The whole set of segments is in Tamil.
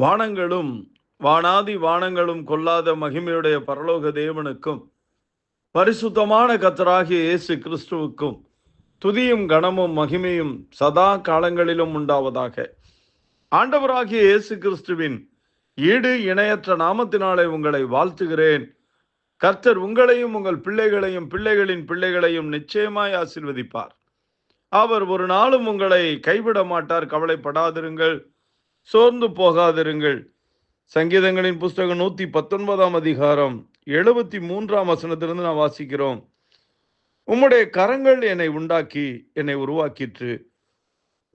வானங்களும் வானாதி வானங்களும் கொள்ளாத மகிமையுடைய பரலோக தேவனுக்கும் பரிசுத்தமான கர்த்தராகிய இயேசு கிறிஸ்துவுக்கும் துதியும் கனமும் மகிமையும் சதா காலங்களிலும் உண்டாவதாக. ஆண்டவராகிய இயேசு கிறிஸ்துவின் ஈடு இணையற்ற நாமத்தினாலே உங்களை வாழ்த்துகிறேன். கர்த்தர் உங்களையும் உங்கள் பிள்ளைகளையும் பிள்ளைகளின் பிள்ளைகளையும் நிச்சயமாய் ஆசீர்வதிப்பார். அவர் ஒரு நாளும் உங்களை கைவிட மாட்டார். கவலைப்படாதிருங்கள், சோர்ந்து போகாதிருங்கள். சங்கீதங்களின் புஸ்தகம் 119 அதிகாரம் 73 வசனத்திலிருந்து நான் வாசிக்கிறோம். உம்முடைய கரங்கள் என்னை உண்டாக்கி என்னை உருவாக்கிற்று.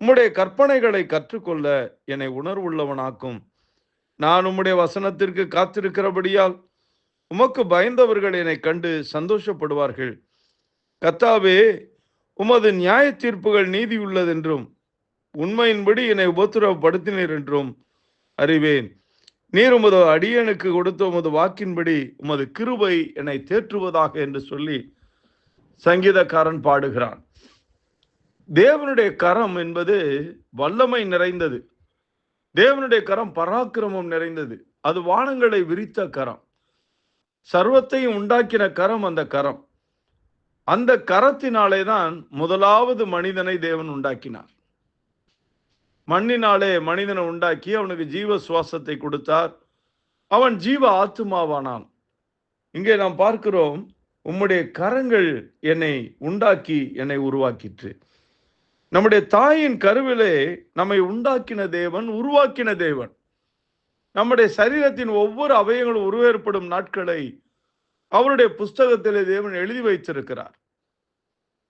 உம்முடைய கற்பனைகளை கற்றுக்கொள்ள என்னை உணர்வுள்ளவனாக்கும். நான் உம்முடைய வசனத்திற்கு காத்திருக்கிறபடியால் உமக்கு பயந்தவர்கள் என்னை கண்டு சந்தோஷப்படுவார்கள். கர்த்தாவே, உமது நியாய தீர்ப்புகள் நீதி உள்ளதென்றும் உண்மையின்படி என்னை உபத்திரவப்படுத்தினீர் என்றும் அறிவேன். நீர் உமது அடியனுக்கு கொடுத்த உமது வாக்கின்படி உமது கிருபை என்னை தேற்றுவதாக என்று சொல்லி சங்கீதக்காரன் பாடுகிறான். தேவனுடைய கரம் என்பது வல்லமை நிறைந்தது. தேவனுடைய கரம் பராக்கிரமம் நிறைந்தது. அது வானங்களை விரித்த கரம், சர்வத்தையும் உண்டாக்கின கரம். அந்த கரம், அந்த கரத்தினாலே தான் முதலாவது மனிதனை தேவன் உண்டாக்கினார். மண்ணினாலே மனிதனை உண்டாக்கி அவனுக்கு ஜீவ சுவாசத்தை கொடுத்தார். அவன் ஜீவ ஆத்துமாவானான். இங்கே நாம் பார்க்கிறோம், உம்முடைய கரங்கள் என்னை உண்டாக்கி என்னை உருவாக்கிற்று. நம்முடைய தாயின் கருவிலே நம்மை உண்டாக்கின தேவன், உருவாக்கின தேவன். நம்முடைய சரீரத்தின் ஒவ்வொரு அவயங்களும் உருவேற்படும் நாட்களை அவருடைய புஸ்தகத்திலே தேவன் எழுதி வைத்திருக்கிறார்.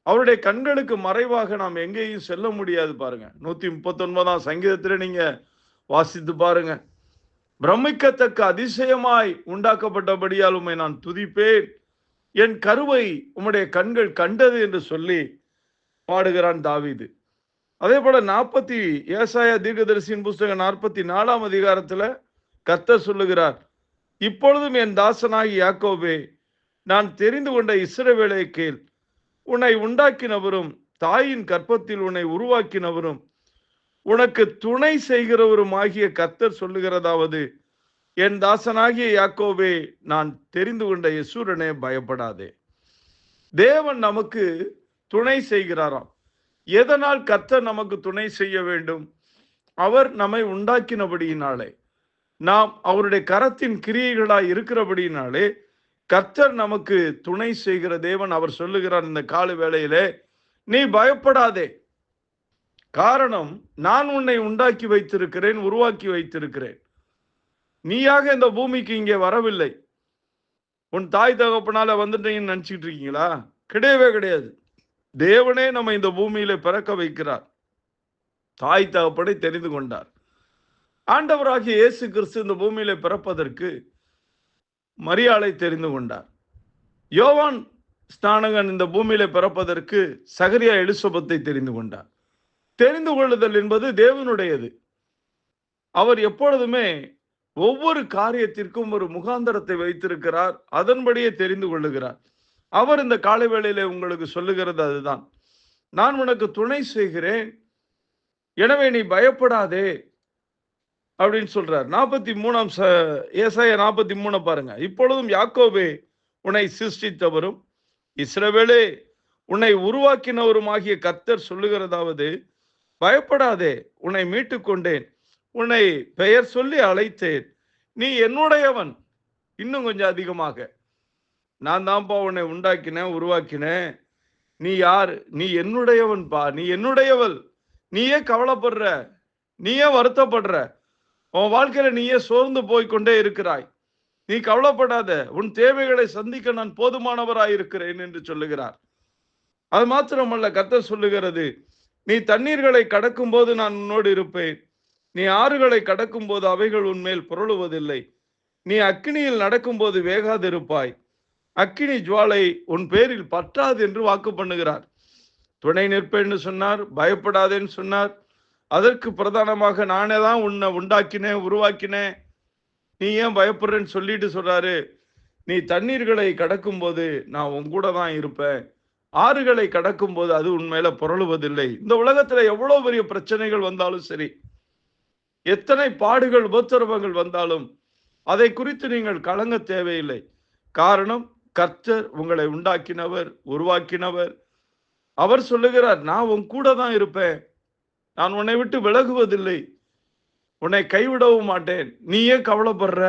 அவருடைய கண்களுக்கு மறைவாக நாம் எங்கேயும் செல்ல முடியாது. பாருங்க, 139 சங்கீதத்தில் நீங்க வாசித்து பாருங்க. பிரமிக்கத்தக்க அதிசயமாய் உண்டாக்கப்பட்டபடியால் உம்மை நான் துதிப்பேன், என் கருவை உம்முடைய கண்கள் கண்டது என்று சொல்லி பாடுகிறான் தாவீது. அதே போல ஏசாயா தீர்க்கதரிசியின் புஸ்தகம் 44 அதிகாரத்துல கர்த்தர் சொல்லுகிறார், இப்பொழுதும் என் தாசனாகி யாக்கோபே, நான் தெரிந்து கொண்ட இஸ்ரவேலே கேள். உன்னை உண்டாக்கினவரும் தாயின் கற்பத்தில் உன்னை உருவாக்கினவரும் உனக்கு துணை செய்கிறவரும் ஆகிய கர்த்தர் சொல்லுகிறதாவது, என் தாசனாகிய யாக்கோபே, நான் தெரிந்து கொண்ட யெசூரனே, பயப்படாதே. தேவன் நமக்கு துணை செய்கிறாராம். எதனால் கர்த்தர் நமக்கு துணை செய்ய வேண்டும்? அவர் நம்மை உண்டாக்கினபடியினாலே, நாம் அவருடைய கரத்தின் கிரியைகளாய் இருக்கிறபடியினாலே கர்த்தர் நமக்கு துணை செய்கிற தேவன். அவர் சொல்லுகிறார் இந்த கால வேளையிலே, நீ பயப்படாதே. காரணம், நான் உன்னை உண்டாக்கி வைத்திருக்கிறேன், உருவாக்கி வைத்திருக்கிறேன். நீயாக இந்த பூமிக்கு இங்கே வரவில்லை. உன் தாய் தகப்பனால வந்துட்டீங்கன்னு நினைச்சிட்டு இருக்கீங்களா? கிடையவே கிடையாது. தேவனே நம்ம இந்த பூமியில பிறக்க வைக்கிறார். தாய் தகப்பனை தெரிந்து கொண்டார். ஆண்டவராகிய இயேசு கிறிஸ்து இந்த பூமியில பிறப்பதற்கு மரியாளை தெரிந்து கொண்டார். யோவான் ஸ்நானகன் இந்த பூமியில பிறப்பதற்கு சகரியா எலிசபெத்தை தெரிந்து கொண்டார். தெரிந்து கொள்ளுதல் என்பது தேவனுடையது. அவர் எப்பொழுதுமே ஒவ்வொரு காரியத்திற்கும் ஒரு முகாந்தரத்தை வைத்திருக்கிறார். அதன்படியே தெரிந்து கொள்ளுகிறார். அவர் இந்த காலை வேளையிலே உங்களுக்கு சொல்லுகிறது அதுதான். நான் உனக்கு துணை செய்கிறேன், எனவே நீ பயப்படாதே அப்படின்னு சொல்றார். 43 ஏசாயா 43 பாருங்க. இப்பொழுதும் யாக்கோபே, உன்னை சிருஷ்டித்தவரும் இஸ்ரவேலே, உன்னை உருவாக்கினவரும் ஆகிய கர்த்தர் சொல்லுகிறதாவது, பயப்படாதே, உன்னை மீட்டு கொண்டேன், உன்னை பெயர் சொல்லி அழைத்தேன், நீ என்னுடையவன். இன்னும் கொஞ்சம் அதிகமாக, நான் தான்ப்பா உன்னை உண்டாக்கினேன், உருவாக்கினேன். நீ யார்? நீ என்னுடையவன் பா, நீ என்னுடையவள். நீயே கவலைப்படுற, நீயே வருத்தப்படுற, உன் வாழ்க்கையில நீயே சோர்ந்து போய்கொண்டே இருக்கிறாய். நீ கவலைப்படாத, உன் தேவைகளை சந்திக்க நான் போதுமானவராயிருக்கிறேன் என்று சொல்லுகிறார். அது மாத்திரமல்ல, கர்த்தர் சொல்லுகிறது, நீ தண்ணீர்களை கடக்கும் போது நான் உன்னோடு இருப்பேன், நீ ஆறுகளை கடக்கும் போது அவைகள் உன்மேல் புரளுவதில்லை, நீ அக்கினியில் நடக்கும் போது வேகாதிருப்பாய், அக்கினி ஜுவாலை உன் பேரில் பற்றாது என்று வாக்கு பண்ணுகிறார். துணை நிற்பேன்னு சொன்னார், பயப்படாதேன்னு சொன்னார். அதற்கு பிரதானமாக, நானே தான் உன்னை உண்டாக்கினேன், உருவாக்கினேன், நீ ஏன் பயப்படுறேன்னு சொல்லிட்டு சொல்றாரு, நீ தண்ணீர்களை கடக்கும் போது நான் உன் கூட தான் இருப்பேன், ஆறுகளை கடக்கும் போது அது உன் மேல புரளுவதில்லை. இந்த உலகத்துல எவ்வளவு பெரிய பிரச்சனைகள் வந்தாலும் சரி, எத்தனை பாடுகள் உபத்திரவங்கள் வந்தாலும் அதை குறித்து நீங்கள் கலங்க தேவையில்லை. காரணம், கர்த்தர் உங்களை உண்டாக்கினவர், உருவாக்கினவர். அவர் சொல்லுகிறார், நான் உன் கூட தான் இருப்பேன், நான் உன்னை விட்டு விலகுவதில்லை, உன்னை கைவிடவும் மாட்டேன், நீ ஏன் கவலைப்படுற?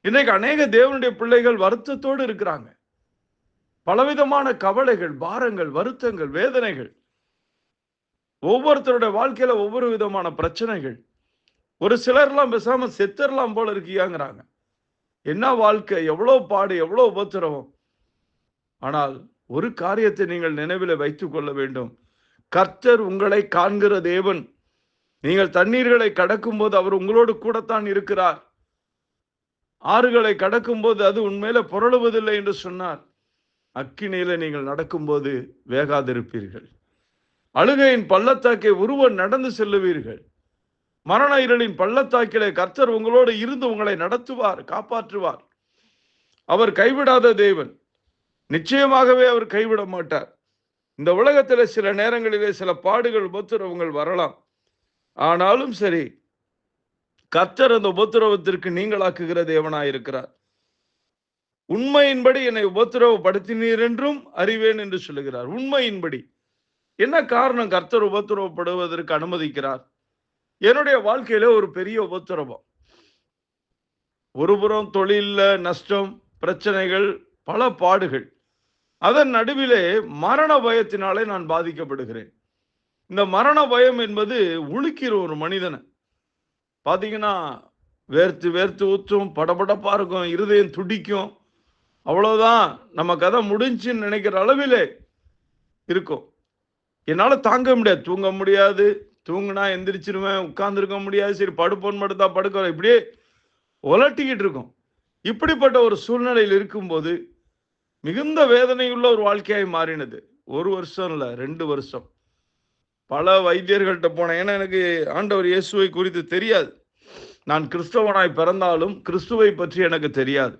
இன்னைக்கு அநேக தேவனுடைய பிள்ளைகள் வருத்தத்தோடு இருக்கிறாங்க. பலவிதமான கவலைகள், பாரங்கள், வருத்தங்கள், வேதனைகள். ஒவ்வொருத்தருடைய வாழ்க்கையில ஒவ்வொரு விதமான பிரச்சனைகள். ஒரு சிலர்லாம் பேசாம செத்தரலாம் போல இருக்கியாங்கிறாங்க. என்ன வாழ்க்கை, எவ்வளவு பாடு, எவ்வளவு உபத்திரவம். ஆனால் ஒரு காரியத்தை நீங்கள் நினைவில் வைத்துக் கொள்ள வேண்டும். கர்த்தர் உங்களை காண்கிற தேவன். நீங்கள் தண்ணீர்களை கடக்கும் போது அவர் உங்களோடு கூடத்தான் இருக்கிறார். ஆறுகளை கடக்கும் போது அது உண்மையில புரளுவதில்லை என்று சொன்னார். அக்கினியில நீங்கள் நடக்கும்போது வேகாதிருப்பீர்கள். அழுகையின் பள்ளத்தாக்கை உருவ நடந்து செல்லுவீர்கள். மரண இருளின் பள்ளத்தாக்கிலே கர்த்தர் உங்களோடு இருந்து உங்களை நடத்துவார், காப்பாற்றுவார். அவர் கைவிடாத தேவன். நிச்சயமாகவே அவர் கைவிட மாட்டார். இந்த உலகத்தில் சில நேரங்களிலே சில பாடுகள், உபத்திரவங்கள் வரலாம். ஆனாலும் சரி, கர்த்தர் அந்த உபத்திரவத்திற்கு நீங்களாக்குகிற தேவனாயிருக்கிறார். உண்மையின்படி என்னை உபத்திரவப்படுத்தினீர் என்றும் அறிவேன் என்று சொல்லுகிறார். உண்மையின்படி. என்ன காரணம் கர்த்தர் உபத்திரவப்படுவதற்கு அனுமதிக்கிறார்? என்னுடைய வாழ்க்கையில ஒரு பெரிய உபத்திரவம். ஒருபுறம் தொழில்ல நஷ்டம், பிரச்சனைகள், பல பாடுகள். அதன் நடுவிலே மரண பயத்தினாலே நான் பாதிக்கப்படுகிறேன். இந்த மரண பயம் என்பது உலுக்கிற ஒரு மனிதனை. பாத்தீங்கன்னா, வேர்த்து வேர்த்து ஊற்றும், படபடப்பா இருக்கும், இருதயம் துடிக்கும். அவ்வளவுதான், நம்ம கதை முடிஞ்சுன்னு நினைக்கிற அளவிலே இருக்கும். என்னால தாங்க முடியாது, தூங்க முடியாது. தூங்குனா எந்திரிச்சிருவேன், உட்கார்ந்துருக்க முடியாது. சரி படுப்போன்னு படுத்தா படுக்க, இப்படியே உலட்டிக்கிட்டு இருக்கும். இப்படிப்பட்ட ஒரு சூழ்நிலையில் இருக்கும்போது மிகுந்த வேதனையுள்ள ஒரு வாழ்க்கையாய் மாறினது. 1 வருஷம் இல்லை, 2 வருஷம். பல வைத்தியர்கள்ட்ட போனேன். ஏன்னா எனக்கு ஆண்டவர் இயேசுவை குறித்து தெரியாது. நான் கிறிஸ்தவனாய் பிறந்தாலும் கிறிஸ்துவை பற்றி எனக்கு தெரியாது.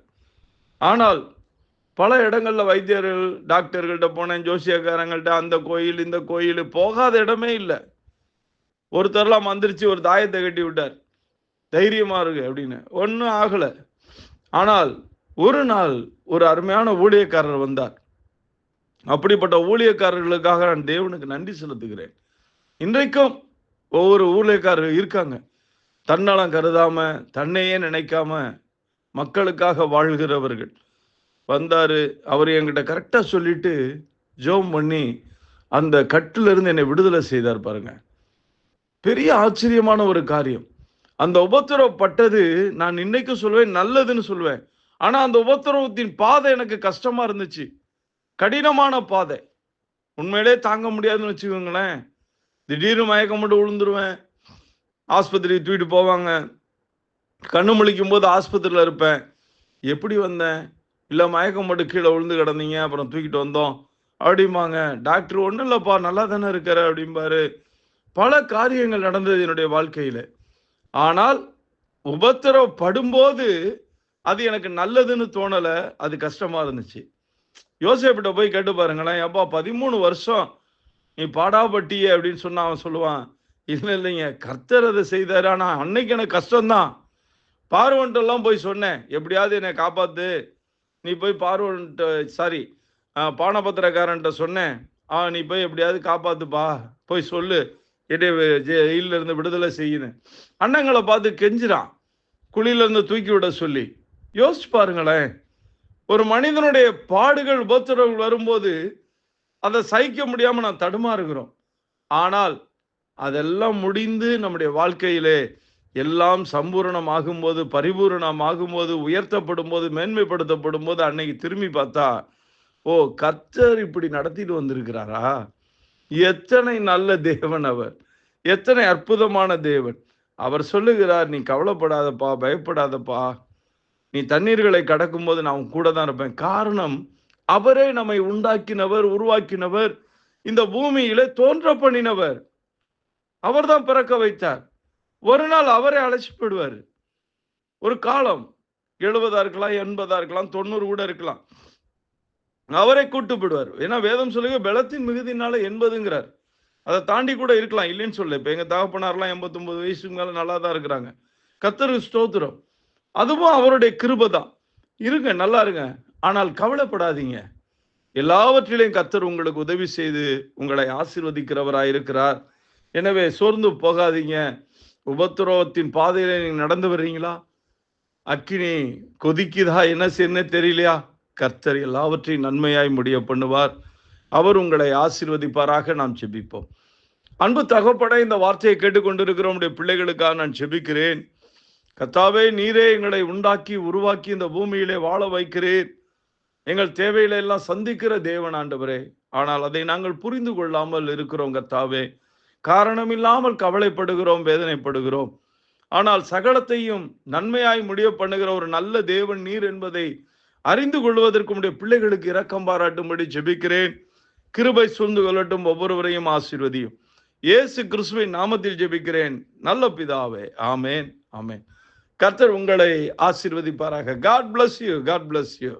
ஆனால் பல இடங்கள்ல வைத்தியர்கள், டாக்டர்கள்ட்ட போனேன், ஜோசியக்காரங்கள்ட்ட, அந்த கோயில் இந்த கோயில், போகாத இடமே இல்லை. ஒருத்தர்லாம் மந்திரிச்சு ஒரு தாயத்தை கட்டி விட்டார், தைரியமா இருக்கு அப்படின்னு. ஒன்றும் ஆகல. ஆனால் ஒரு நாள் ஒரு அருமையான ஊழியக்காரர் வந்தார். அப்படிப்பட்ட ஊழியக்காரர்களுக்காக நான் தேவனுக்கு நன்றி செலுத்துகிறேன். இன்றைக்கும் ஒவ்வொரு ஊழியக்காரர் இருக்காங்க, தன்னலம் கருதாம, தன்னையே நினைக்காம மக்களுக்காக வாழ்கிறவர்கள். வந்தாரு, அவர் என்கிட்ட கரெக்டா சொல்லிட்டு ஜெபம் பண்ணி அந்த கட்டில இருந்து என்னை விடுதலை செய்தார். பாருங்க, பெரிய ஆச்சரியமான ஒரு காரியம். அந்த உபத்திரவப்பட்டது நான் இன்னைக்கு சொல்வேன் நல்லதுன்னு சொல்வேன். ஆனா அந்த உபத்திரவத்தின் பாதை எனக்கு கஷ்டமா இருந்துச்சு, கடினமான பாதை. உண்மையிலே தாங்க முடியாதுன்னு வச்சுக்கோங்களேன். திடீர்னு மயக்கம் மட்டும் விழுந்துருவேன், ஆஸ்பத்திரிக்கு தூக்கிட்டு போவாங்க. கண்ணு முழிக்கும் போது ஆஸ்பத்திரியில் இருப்பேன். எப்படி வந்தேன்? இல்லை மயக்கம் மட்டும் கீழே விழுந்து கிடந்தீங்க, அப்புறம் தூக்கிட்டு வந்தோம் அப்படிம்பாங்க. டாக்டர் ஒன்றும் இல்லைப்பா, நல்லா தானே இருக்காரு அப்படிம்பாரு. பல காரியங்கள் நடந்தது என்னுடைய வாழ்க்கையில். ஆனால் உபத்திரவப்படும்போது அது எனக்கு நல்லதுன்னு தோணலை, அது கஷ்டமா இருந்துச்சு. யோசேப்பிட்ட போய் கேட்டு பாருங்களேன், அப்பா 13 வருஷம் நீ பாடாப்பட்டிய அப்படின்னு சொன்னா அவன் சொல்லுவான், இல்லை இல்லைங்க கர்த்தர் அதை செய்தாரு, ஆனா அன்னைக்கு எனக்கு கஷ்டம்தான். பார்வன்ட்டெல்லாம் போய் சொன்னேன், எப்படியாவது என்னை காப்பாத்து, நீ போய் பானபத்திரக்காரன்ட்ட சொன்னேன், நீ போய் எப்படியாவது காப்பாத்துப்பா, போய் சொல்லு, என்னை ஜெயில இருந்து விடுதலை செய்யுன்னு. அண்ணங்களை பார்த்து கெஞ்சிரான், குழியில இருந்து தூக்கி விட சொல்லி. யோசிச்சு பாருங்களேன், ஒரு மனிதனுடைய பாடுகள், உபத்திரவங்கள் வரும்போது அதை சகிக்க முடியாம நான் தடுமாறுகிறோம். ஆனால் அதெல்லாம் முடிந்து நம்முடைய வாழ்க்கையிலே எல்லாம் சம்பூரணமாகும் போது, பரிபூரணமாகும் போது, உயர்த்தப்படும் போது, மேன்மைப்படுத்தப்படும் போது, அன்னைக்கு திரும்பி பார்த்தா, ஓ கர்த்தர் இப்படி நடத்திட்டு வந்திருக்கிறாரா, எத்தனை நல்ல தேவன் அவர், எத்தனை அற்புதமான தேவன். அவர் சொல்லுகிறார், நீ கவலைப்படாதப்பா, பயப்படாதப்பா, நீ தண்ணீர்களை கடக்கும் போது நான் கூட தான் இருப்பேன். காரணம், அவரே நம்மை உண்டாக்கினவர், உருவாக்கினவர், இந்த பூமியிலே தோன்ற பண்ணினவர். அவர் தான் பிறக்க வைத்தார். ஒரு நாள் அவரே அழைச்சி போயிடுவார். ஒரு காலம் 70 இருக்கலாம், 80 இருக்கலாம், 90 கூட இருக்கலாம், அவரை கூட்டு போயிடுவார். ஏன்னா வேதம் சொல்லுங்க, பலத்தின் மிகுதினால 80ங்கிறார். அதை தாண்டி கூட இருக்கலாம், இல்லைன்னு சொல்ல. இப்போ எங்கள் தகப்பனார்லாம் 89 வயசுக்கு மேலே நல்லா தான் இருக்கிறாங்க. கர்த்தருக்கு ஸ்தோத்திரம். அதுவும் அவருடைய கிருபை தான். இருங்க, நல்லா இருங்க. ஆனால் கவலைப்படாதீங்க. எல்லாவற்றிலையும் கர்த்தர் உங்களுக்கு உதவி செய்து உங்களை ஆசீர்வதிக்கிறவராய் இருக்கிறார். எனவே சோர்ந்து போகாதீங்க. உபத்திரவத்தின் பாதையில நீங்க நடந்து வர்றீங்களா? அக்கினி கொதிக்குதா, என்ன செய்யணும்னே தெரியலையா? கர்த்தர் எல்லாவற்றையும் நன்மையாய் முடிய பண்ணுவார். அவர் உங்களை ஆசீர்வதிப்பாராக. நாம் ஜெபிப்போம். அன்பு தகப்பனே, இந்த வார்த்தையை கேட்டுக்கொண்டிருக்கிற உடைய பிள்ளைகளுக்காக நான் ஜெபிக்கிறேன். கர்த்தாவே, நீரே எங்களை உண்டாக்கி உருவாக்கி இந்த பூமியிலே வாழ வைக்கிறேன். எங்கள் தேவைகளை எல்லாம் சந்திக்கிற தேவன் ஆண்டவரே. ஆனால் அதை நாங்கள் புரிந்து கொள்ளாமல் இருக்கிறோம் கர்த்தாவே. காரணமில்லாமல் கவலைப்படுகிறோம், வேதனைப்படுகிறோம். ஆனால் சகலத்தையும் நன்மையாய் முடிய பண்ணுகிற ஒரு நல்ல தேவன் நீர் என்பதை அறிந்து கொள்வதற்கு உடைய பிள்ளைகளுக்கு இரக்கம் பாராட்டும்படி ஜெபிக்கிறேன். கிருபை சூழ்ந்து கொள்ளட்டும், ஒவ்வொருவரையும் ஆசீர்வதியும். இயேசு கிறிஸ்துவின் நாமத்தில் ஜெபிக்கிறேன் நல்ல பிதாவே. ஆமேன், ஆமேன். கர்த்தர் உங்களை ஆசீர்வதிப்பாராக. God bless you. God bless you.